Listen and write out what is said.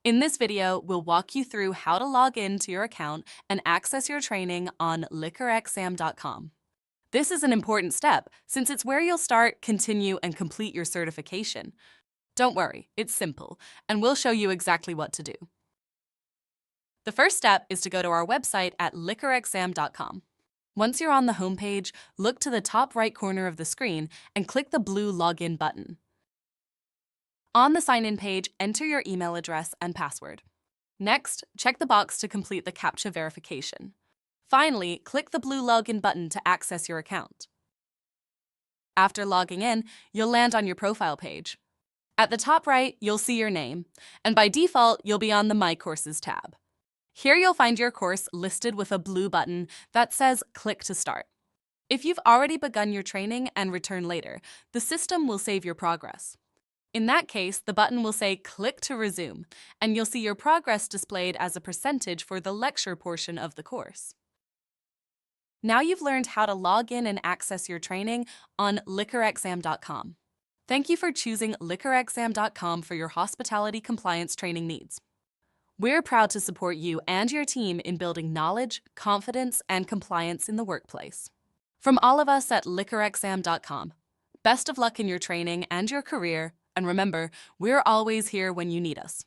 In this video, we'll walk you through how to log in to your account and access your training on LIQUORexam.com. This is an important step since it's where you'll start, continue, and complete your certification. Don't worry, it's simple, and we'll show you exactly what to do. The first step is to go to our website at LIQUORexam.com. Once you're on the homepage, look to the top right corner of the screen and click the blue Login button. On the sign-in page, enter your email address and password. Next, check the box to complete the CAPTCHA verification. Finally, click the blue Login button to access your account. After logging in, you'll land on your profile page. At the top right, you'll see your name, and by default, you'll be on the My Courses tab. Here you'll find your course listed with a blue button that says Click to Start. If you've already begun your training and return later, the system will save your progress. In that case, the button will say Click to Resume, and you'll see your progress displayed as a percentage for the lecture portion of the course. Now you've learned how to log in and access your training on LIQUORexam.com. Thank you for choosing LIQUORexam.com for your hospitality compliance training needs. We're proud to support you and your team in building knowledge, confidence, and compliance in the workplace. From all of us at LIQUORexam.com, best of luck in your training and your career, and remember, we're always here when you need us.